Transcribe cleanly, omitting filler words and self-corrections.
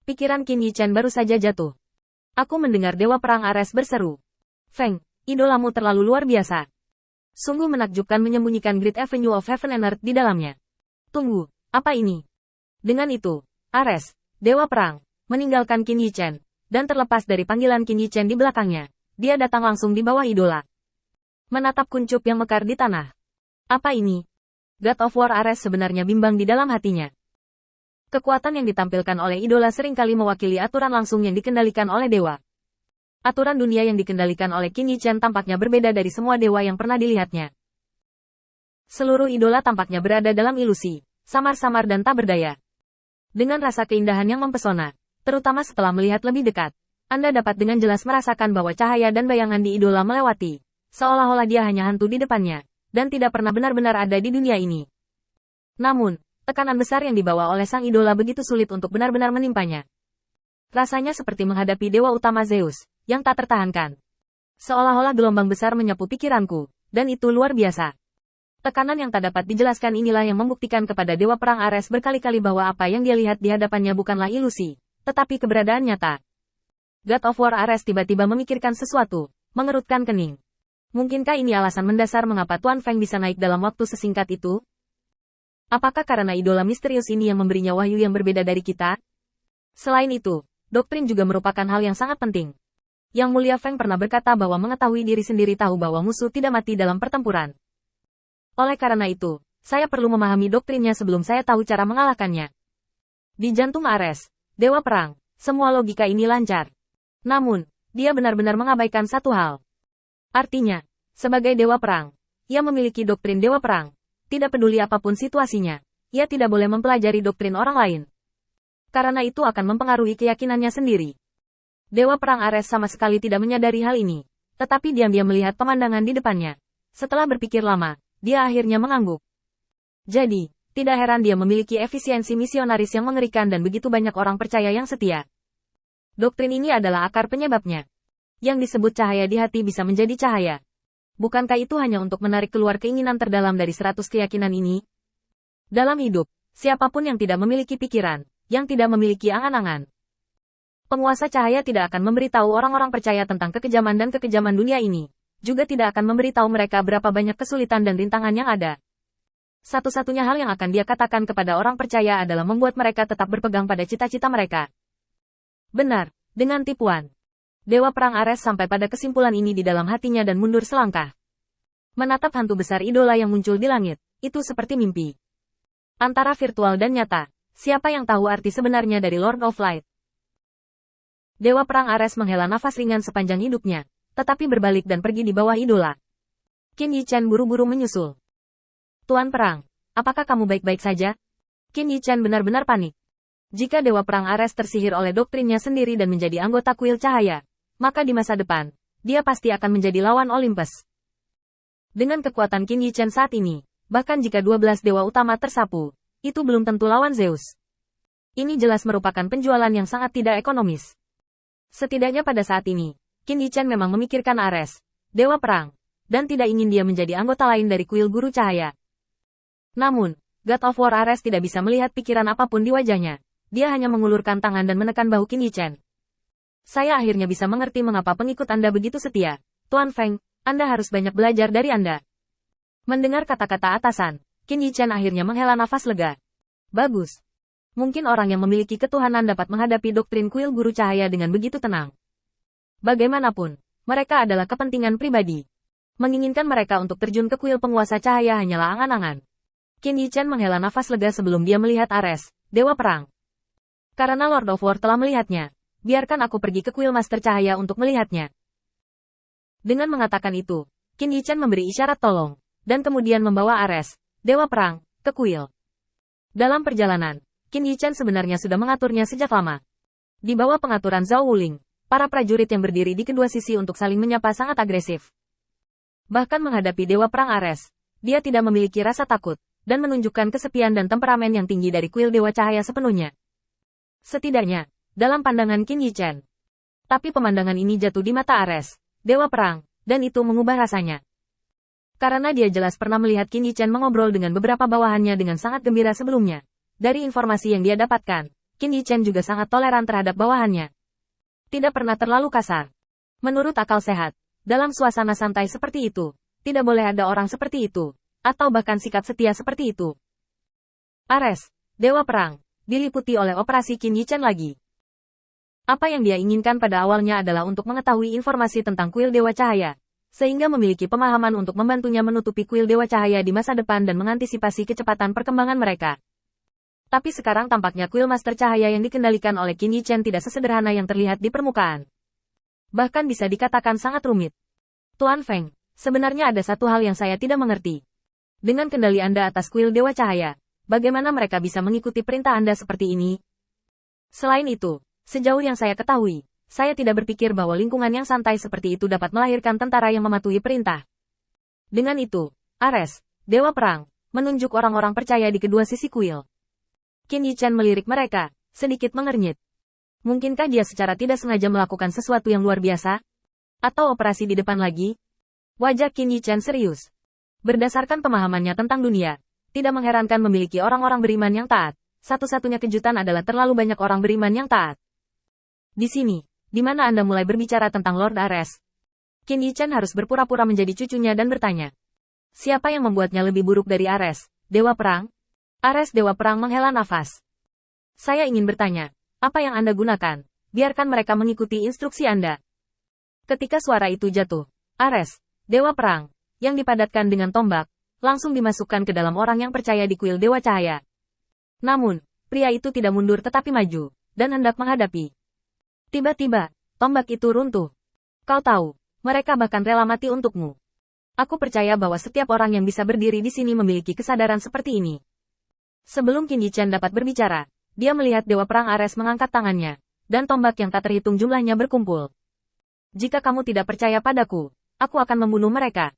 Pikiran Qin Yichen baru saja jatuh. Aku mendengar Dewa Perang Ares berseru. Feng, idolamu terlalu luar biasa. Sungguh menakjubkan menyembunyikan Great Avenue of Heaven and Earth di dalamnya. Tunggu, apa ini? Dengan itu, Ares, Dewa Perang, meninggalkan Qin Yichen, dan terlepas dari panggilan Qin Yichen di belakangnya, dia datang langsung di bawah idola. Menatap kuncup yang mekar di tanah. Apa ini? God of War Ares sebenarnya bimbang di dalam hatinya. Kekuatan yang ditampilkan oleh idola seringkali mewakili aturan langsung yang dikendalikan oleh dewa. Aturan dunia yang dikendalikan oleh Qin Yichen tampaknya berbeda dari semua dewa yang pernah dilihatnya. Seluruh idola tampaknya berada dalam ilusi, samar-samar dan tak berdaya. Dengan rasa keindahan yang mempesona, terutama setelah melihat lebih dekat, Anda dapat dengan jelas merasakan bahwa cahaya dan bayangan di idola melewati, seolah-olah dia hanya hantu di depannya, dan tidak pernah benar-benar ada di dunia ini. Namun, tekanan besar yang dibawa oleh sang idola begitu sulit untuk benar-benar menimpanya. Rasanya seperti menghadapi dewa utama Zeus, yang tak tertahankan. Seolah-olah gelombang besar menyapu pikiranku, dan itu luar biasa. Tekanan yang tak dapat dijelaskan inilah yang membuktikan kepada Dewa Perang Ares berkali-kali bahwa apa yang dia lihat di hadapannya bukanlah ilusi, tetapi keberadaan nyata. God of War Ares tiba-tiba memikirkan sesuatu, mengerutkan kening. Mungkinkah ini alasan mendasar mengapa Tuan Feng bisa naik dalam waktu sesingkat itu? Apakah karena idola misterius ini yang memberinya wahyu yang berbeda dari kita? Selain itu, doktrin juga merupakan hal yang sangat penting. Yang Mulia Feng pernah berkata bahwa mengetahui diri sendiri tahu bahwa musuh tidak mati dalam pertempuran. Oleh karena itu, saya perlu memahami doktrinnya sebelum saya tahu cara mengalahkannya. Di jantung Ares, Dewa Perang, semua logika ini lancar. Namun, dia benar-benar mengabaikan satu hal. Artinya, sebagai Dewa Perang, ia memiliki doktrin Dewa Perang. Tidak peduli apapun situasinya, ia tidak boleh mempelajari doktrin orang lain. Karena itu akan mempengaruhi keyakinannya sendiri. Dewa Perang Ares sama sekali tidak menyadari hal ini, tetapi diam-diam melihat pemandangan di depannya. Setelah berpikir lama, dia akhirnya mengangguk. Jadi, tidak heran dia memiliki efisiensi misionaris yang mengerikan dan begitu banyak orang percaya yang setia. Doktrin ini adalah akar penyebabnya. Yang disebut cahaya di hati bisa menjadi cahaya. Bukankah itu hanya untuk menarik keluar keinginan terdalam dari 100 keyakinan ini? Dalam hidup, siapapun yang tidak memiliki pikiran, yang tidak memiliki angan-angan. Penguasa cahaya tidak akan memberitahu orang-orang percaya tentang kekejaman dan kekejaman dunia ini. Juga tidak akan memberitahu mereka berapa banyak kesulitan dan rintangan yang ada. Satu-satunya hal yang akan dia katakan kepada orang percaya adalah membuat mereka tetap berpegang pada cita-cita mereka. Benar, dengan tipuan. Dewa Perang Ares sampai pada kesimpulan ini di dalam hatinya dan mundur selangkah. Menatap hantu besar idola yang muncul di langit, itu seperti mimpi. Antara virtual dan nyata, siapa yang tahu arti sebenarnya dari Lord of Light? Dewa Perang Ares menghela nafas ringan sepanjang hidupnya, tetapi berbalik dan pergi di bawah idola. Qin Yichen buru-buru menyusul. Tuan Perang, apakah kamu baik-baik saja? Qin Yichen benar-benar panik. Jika Dewa Perang Ares tersihir oleh doktrinnya sendiri dan menjadi anggota kuil cahaya, maka di masa depan, dia pasti akan menjadi lawan Olympus. Dengan kekuatan Qin Yichen saat ini, bahkan jika 12 dewa utama tersapu, itu belum tentu lawan Zeus. Ini jelas merupakan penjualan yang sangat tidak ekonomis. Setidaknya pada saat ini, Qin Yichen memang memikirkan Ares, Dewa Perang, dan tidak ingin dia menjadi anggota lain dari kuil Guru Cahaya. Namun, God of War Ares tidak bisa melihat pikiran apapun di wajahnya. Dia hanya mengulurkan tangan dan menekan bahu Qin Yichen. Saya akhirnya bisa mengerti mengapa pengikut Anda begitu setia. Tuan Feng, Anda harus banyak belajar dari Anda. Mendengar kata-kata atasan, Qin Yichen akhirnya menghela nafas lega. Bagus. Mungkin orang yang memiliki ketuhanan dapat menghadapi doktrin kuil Guru Cahaya dengan begitu tenang. Bagaimanapun, mereka adalah kepentingan pribadi. Menginginkan mereka untuk terjun ke kuil penguasa cahaya hanyalah angan-angan. Qin Yichen menghela nafas lega sebelum dia melihat Ares, Dewa Perang. Karena Lord of War telah melihatnya, biarkan aku pergi ke kuil Master Cahaya untuk melihatnya. Dengan mengatakan itu, Qin Yichen memberi isyarat tolong, dan kemudian membawa Ares, Dewa Perang, ke kuil. Dalam perjalanan, Qin Yichen sebenarnya sudah mengaturnya sejak lama. Di bawah pengaturan Zhao Wuling, para prajurit yang berdiri di kedua sisi untuk saling menyapa sangat agresif. Bahkan menghadapi Dewa Perang Ares, dia tidak memiliki rasa takut, dan menunjukkan kesepian dan temperamen yang tinggi dari kuil Dewa Cahaya sepenuhnya. Setidaknya, dalam pandangan Qin Yichen. Tapi pemandangan ini jatuh di mata Ares, Dewa Perang, dan itu mengubah rasanya. Karena dia jelas pernah melihat Qin Yichen mengobrol dengan beberapa bawahannya dengan sangat gembira sebelumnya. Dari informasi yang dia dapatkan, Qin Yichen juga sangat toleran terhadap bawahannya. Tidak pernah terlalu kasar. Menurut akal sehat, dalam suasana santai seperti itu, tidak boleh ada orang seperti itu, atau bahkan sikap setia seperti itu. Ares, Dewa Perang, diliputi oleh operasi Qin Yichen lagi. Apa yang dia inginkan pada awalnya adalah untuk mengetahui informasi tentang kuil Dewa Cahaya, sehingga memiliki pemahaman untuk membantunya menutupi kuil Dewa Cahaya di masa depan dan mengantisipasi kecepatan perkembangan mereka. Tapi sekarang tampaknya kuil Master Cahaya yang dikendalikan oleh Qin Yichen tidak sesederhana yang terlihat di permukaan. Bahkan bisa dikatakan sangat rumit. Tuan Feng, sebenarnya ada satu hal yang saya tidak mengerti. Dengan kendali Anda atas kuil Dewa Cahaya, bagaimana mereka bisa mengikuti perintah Anda seperti ini? Selain itu, sejauh yang saya ketahui, saya tidak berpikir bahwa lingkungan yang santai seperti itu dapat melahirkan tentara yang mematuhi perintah. Dengan itu, Ares, Dewa Perang, menunjuk orang-orang percaya di kedua sisi kuil. Qin Yichen melirik mereka, sedikit mengernyit. Mungkinkah dia secara tidak sengaja melakukan sesuatu yang luar biasa? Atau operasi di depan lagi? Wajah Qin Yichen serius. Berdasarkan pemahamannya tentang dunia, tidak mengherankan memiliki orang-orang beriman yang taat. Satu-satunya kejutan adalah terlalu banyak orang beriman yang taat. Di sini, di mana Anda mulai berbicara tentang Lord Ares? Qin Yichen harus berpura-pura menjadi cucunya dan bertanya. Siapa yang membuatnya lebih buruk dari Ares, Dewa Perang? Ares Dewa Perang menghela nafas. Saya ingin bertanya, apa yang Anda gunakan? Biarkan mereka mengikuti instruksi Anda. Ketika suara itu jatuh, Ares, Dewa Perang, yang dipadatkan dengan tombak, langsung dimasukkan ke dalam orang yang percaya di kuil Dewa Cahaya. Namun, pria itu tidak mundur tetapi maju, dan hendak menghadapi. Tiba-tiba, tombak itu runtuh. Kau tahu, mereka bahkan rela mati untukmu. Aku percaya bahwa setiap orang yang bisa berdiri di sini memiliki kesadaran seperti ini. Sebelum Qin Yichen dapat berbicara, dia melihat Dewa Perang Ares mengangkat tangannya, dan tombak yang tak terhitung jumlahnya berkumpul. Jika kamu tidak percaya padaku, aku akan membunuh mereka,